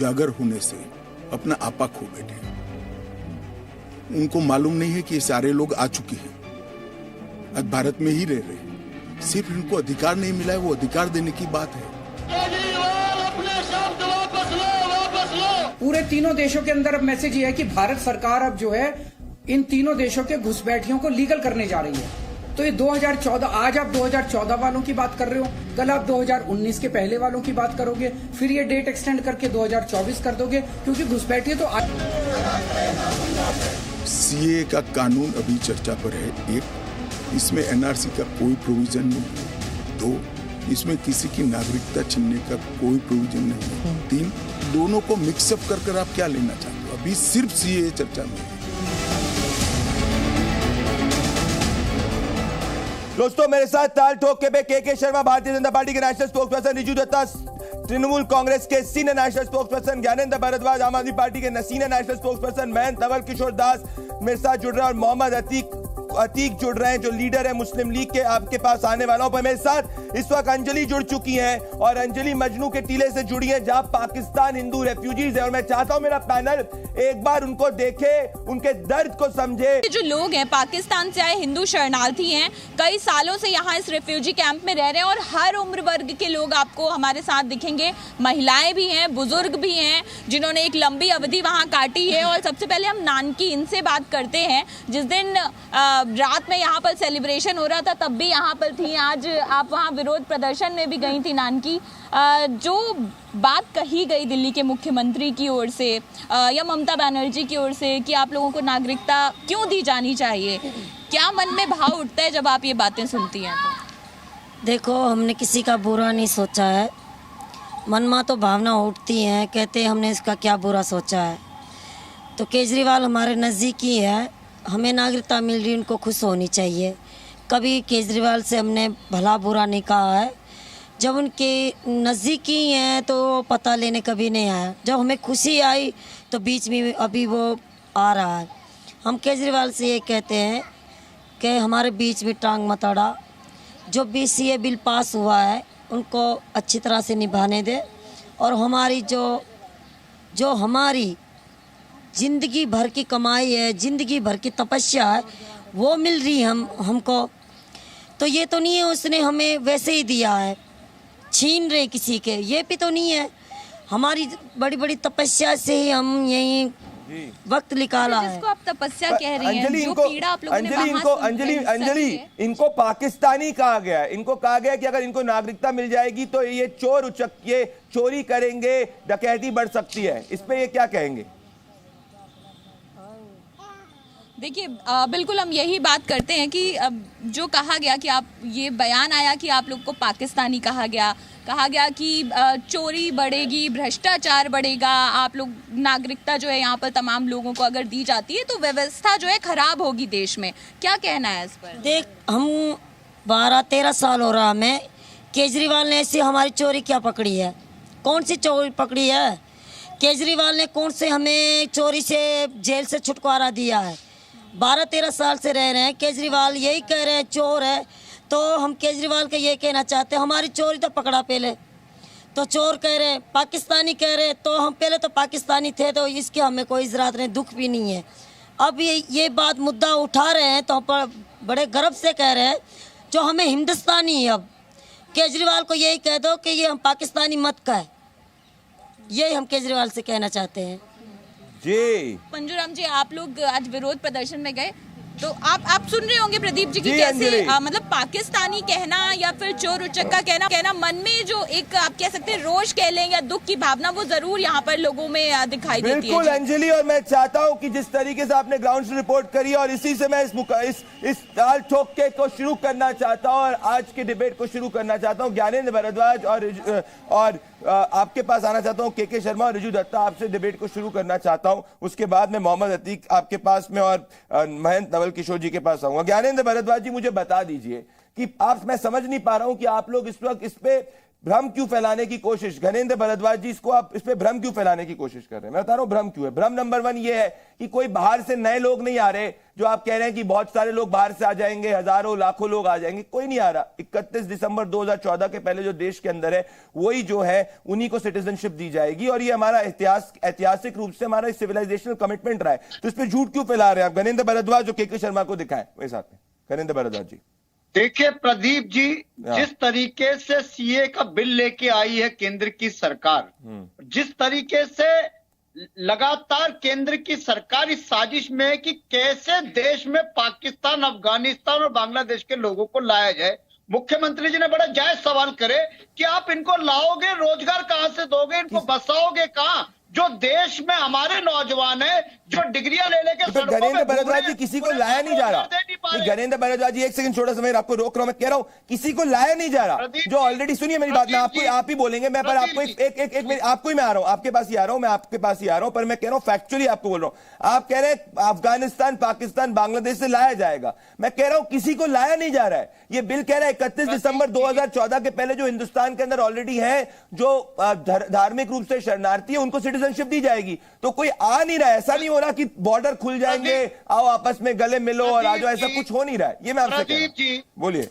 उजागर होने से अपना आपा खो बैठे। उनको मालूम नहीं है कि ये सारे लोग आ चुके हैं, आज भारत में ही रह रहे हैं, सिर्फ इनको अधिकार नहीं मिला है, वो अधिकार देने की बात है। पूरे तीनों देशों के अंदर अब मैसेज ये है कि भारत सरकार अब जो है इन तीनों देशों के घुसपैठियों को लीगल करने जा रही है। तो ये 2014, आज आप 2014 वालों की बात कर रहे हो, कल आप 2019 के पहले वालों की बात करोगे, फिर ये डेट एक्सटेंड करके 2024 कर दोगे, क्योंकि घुसपैठिए तो सीए का कानून अभी चर्चा पर है। एक, इसमें एनआरसी का कोई प्रोविजन नहीं। दो, इसमें किसी की नागरिकता छीनने का कोई प्रोविजन नहीं। तीन, दोनों को मिक्सअप कर आप क्या लेना चाहते हो? अभी सिर्फ सीए चर्चा में है। दोस्तों, मेरे साथ ताल ठोक के के शर्मा, भारतीय जनता पार्टी के national spokesperson, Riju Dutta, Trinamool Congress के senior national spokesperson, Gyanendra Bharadwaj, Aam Aadmi Party के senior national spokesperson, Mahant Naval Kishore Das मेरे साथ जुड़ रहे हैं, और मोहम्मद अतीक जुड़ रहे हैं जो लीडर है मुस्लिम लीग के। आपके पास आने वाला हूं, पर मेरे साथ इस वक्त अंजलि जुड़ चुकी हैं, और अंजलि मजनू के टीले से जुड़ी है जहां पाकिस्तान हिंदू रेफ्यूजीज है। और मैं चाहता हूं मेरा पैनल एक बार उनको देखे, उनके दर्द को समझे। जो लोग हैं पाकिस्तान से आए हिंदू शरणार्थी हैं, कई सालों से यहाँ इस रेफ्यूजी कैंप में रह रहे हैं, और हर उम्र वर्ग के लोग आपको हमारे साथ दिखेंगे। महिलाएं भी हैं, बुजुर्ग भी हैं, जिन्होंने एक लंबी अवधि वहाँ काटी है। और सबसे पहले हम नानकी इनसे बात करते हैं। जिस दिन रात में यहाँ पर सेलिब्रेशन हो रहा था तब भी यहाँ पर थी, आज आप वहाँ विरोध प्रदर्शन में भी गई थी नानकी। जो बात कही गई दिल्ली के मुख्यमंत्री की ओर से या ममता बनर्जी की ओर से कि आप लोगों को नागरिकता क्यों दी जानी चाहिए, क्या मन में भाव उठता है जब आप ये बातें सुनती हैं? तो देखो, हमने किसी का बुरा नहीं सोचा है, मन में तो भावना उठती हैं, कहते हैं हमने इसका क्या बुरा सोचा है। तो केजरीवाल हमारे नज़दीकी है, हमें नागरिकता मिल रही, उनको खुश होनी चाहिए। कभी केजरीवाल से हमने भला बुरा नहीं कहा है, जब उनके नज़दीकी हैं तो पता लेने कभी नहीं आया। जब हमें खुशी आई तो बीच में अभी वो आ रहा है। हम केजरीवाल से ये कहते हैं कि हमारे बीच में टांग मत अड़ा, जो भी सीए बिल पास हुआ है उनको अच्छी तरह से निभाने दे, और हमारी जो हमारी ज़िंदगी भर की कमाई है, ज़िंदगी भर की तपस्या है, वो मिल रही है हमको। तो ये तो नहीं है उसने हमें वैसे ही दिया है, छीन रहे किसी के, ये भी तो नहीं है। हमारी बड़ी बड़ी तपस्या से ही हम यही वक्त निकाला है। जिसको आप तपस्या कह रही हैं, जो पीड़ा आप लोगों ने अंजलि इनको पाकिस्तानी कहा गया है। इनको कहा गया कि अगर इनको नागरिकता मिल जाएगी तो ये ये चोरी करेंगे, डकैती बढ़ सकती है। इस पे ये क्या कहेंगे? देखिए, बिल्कुल हम यही बात करते हैं कि जो कहा गया कि आप, ये बयान आया कि आप लोग को पाकिस्तानी कहा गया कि चोरी बढ़ेगी, भ्रष्टाचार बढ़ेगा, आप लोग नागरिकता जो है यहाँ पर तमाम लोगों को अगर दी जाती है तो व्यवस्था जो है खराब होगी देश में। क्या कहना है इस पर? देख, हम 12-13 साल हो रहा हमें, केजरीवाल ने ऐसी हमारी चोरी क्या पकड़ी है? कौन सी चोरी पकड़ी है? केजरीवाल ने कौन से हमें चोरी से जेल से छुटकारा दिया है? 12-13 साल से रह रहे हैं, केजरीवाल यही कह रहे हैं चोर है। तो हम केजरीवाल का ये कहना चाहते हैं, हमारी चोरी तो पकड़ा पहले, तो चोर कह रहे हैं, पाकिस्तानी कह रहे हैं, तो हम पहले तो पाकिस्तानी थे, तो इसके हमें कोई इजरात नहीं, दुख भी नहीं है। अब ये बात मुद्दा उठा रहे हैं तो हम बड़े गर्व से कह रहे हैं, जो हमें हिंदुस्तानी है। अब केजरीवाल को यही कह दो कि ये हम पाकिस्तानी मत कहे, यही हम केजरीवाल से कहना चाहते हैं। जी पंजूराम जी, आप लोग आज विरोध प्रदर्शन में गए, तो आप सुन रहे होंगे प्रदीप जी की कैसे मतलब पाकिस्तानी कहना या फिर चोर उचक्का कहना मन में जो एक आप कह सकते हैं रोष कह लें या दुख की भावना, वो जरूर यहाँ पर लोगों में दिखाई देती है। बिल्कुल अंजलि, और मैं चाहता हूँ कि जिस तरीके से आपने ग्राउंड से रिपोर्ट करी, और इसी से मैं इस ताल ठोक के को शुरू करना चाहता हूँ और आज के डिबेट को शुरू करना चाहता हूँ। ज्ञानेंद्र भारद्वाज और आपके पास आना चाहता हूँ, के शर्मा और रिजू दत्ता, आपसे डिबेट को शुरू करना चाहता हूँ। उसके बाद में मोहम्मद अतीक आपके पास में और महंत नवल किशोर जी के पास आऊंगा। ज्ञानेंद्र भारद्वाज जी, मुझे बता दीजिए कि मैं समझ नहीं पा रहा हूं कि आप लोग इस वक्त इस पे भ्रम क्यों फैलाने की कोशिश, गणेंद्र भारद्वाज जी, इसको आप इस पे भ्रम क्यों फैलाने की कोशिश कर रहे हैं? मैं बता रहा हूं भ्रम क्यों है। भ्रम नंबर 1 ये है कि कोई बाहर से नए लोग नहीं आ रहे, जो आप कह रहे हैं कि बहुत सारे लोग बाहर से आ जाएंगे, हजारों लाखों लोग आ जाएंगे, कोई नहीं आ रहा। 31 दिसंबर 2014 के पहले जो देश के अंदर है वही जो है उन्हीं को सिटीजनशिप दी जाएगी, और ये हमारा ऐतिहासिक रूप से हमारा सिविलाइजेशनल कमिटमेंट रहा है। तो इस पर झूठ क्यों फैला रहे हैं आप? गणेंद्र भारद्वाज जो के शर्मा को दिखाएं मेरे साथ में। गणेंद्र भारद्वाज जी, देखिए प्रदीप जी, जिस तरीके से सीए का बिल लेके आई है केंद्र की सरकार, जिस तरीके से लगातार केंद्र की सरकार इस साजिश में है कि कैसे देश में पाकिस्तान, अफगानिस्तान और बांग्लादेश के लोगों को लाया जाए, मुख्यमंत्री जी ने बड़ा जायज सवाल करे कि आप इनको लाओगे, रोजगार कहां से दोगे, इनको बसाओगे कहां? जो देश में हमारे नौजवान है जो डिग्रियां ले लेके गणेंद्र भारद्वाज जी, किसी को लाया नहीं जा रहा। गणेंद्र भारद्वाज जी, एक सेकंड छोटा सा, मैं आपको रोक रहा हूं, मैं कह रहा हूं किसी को लाया नहीं जा रहा। जो ऑलरेडी, सुनिए मेरी बात, मैं आपको, आप ही बोलेंगे, मैं पर आपको एक मिनट, आपको ही मैं आ रहा हूं, आपके पास ही आ रहा हूं, मैं आपके पास ही आ रहा हूं, पर मैं कह रहा हूं फैक्चुअली आपको बोल रहा हूं। आप कह रहे हैं अफगानिस्तान, पाकिस्तान, बांग्लादेश से लाया जाएगा, मैं कह रहा हूं किसी को लाया नहीं जा रहा है। ये बिल कह रहा है 31 दिसंबर 2014 के पहले जो हिंदुस्तान के अंदर ऑलरेडी है, जो धार्मिक रूप से शरणार्थी है, उनको सिटीजनशिप दी जाएगी। तो कोई आ नहीं रहा है, ऐसा नहीं हो रहा कि बॉर्डर खुल जाएंगे, आओ आपस में गले मिलो और आ जाओ, ऐसा कुछ हो नहीं रहा है। ये मैं आपसे कह रहा हूं। बोलिए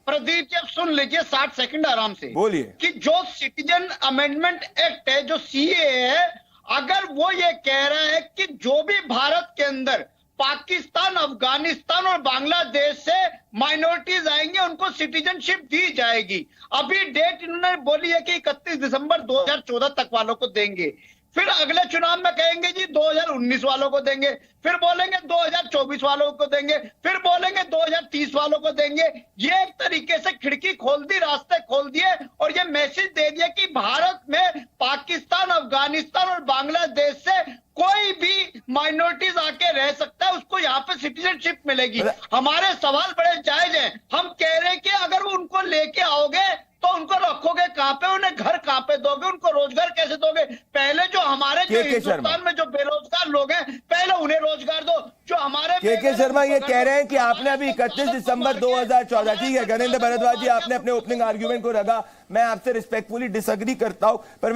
प्रदीप जी, अब सुन लीजिए 60 सेकंड आराम से। बोलिए कि जो सिटीजन अमेंडमेंट एक्ट है, जो सीए है, अगर वो ये कह रहा है कि जो भी भारत के अंदर पाकिस्तान, अफगानिस्तान और बांग्लादेश से माइनॉरिटीज आएंगे उनको सिटीजनशिप दी जाएगी। अभी डेट इन्होंने बोली है कि 31 दिसंबर 2014 तक वालों को देंगे, फिर अगले चुनाव में कहेंगे जी 2019 वालों को देंगे, फिर बोलेंगे 2024 वालों को देंगे, फिर बोलेंगे 2030 वालों को देंगे। ये एक तरीके से खिड़की खोल दी, रास्ते खोल दिए और ये मैसेज दे दिया कि भारत में पाकिस्तान, अफगानिस्तान और बांग्लादेश से कोई भी माइनॉरिटीज आके रह सकता है, उसको यहाँ पे सिटीजनशिप मिलेगी। हमारे सवाल बड़े जायज हैं। हम कह रहे हैं कि अगर वो उनको लेके आओगे तो उनको रखोगे कहां पे, उन्हें घर कहां पे दोगे, उनको रोजगार कैसे दोगे? पहले जो हमारे जो हिंदुस्तान में जो बेरोजगार लोग हैं, पहले उन्हें रोजगार दो। जो हमारे के शर्मा ये कह रहे हैं कि आपने अभी 31 दिसंबर 2014, ठीक है गणेंद्र भारद्वाज जी, आपने अपने ओपनिंग आर्ग्यूमेंट को रखा, मैं आपसे रिस्पेक्टफुली डिसएग्री करता हूं, पर मैं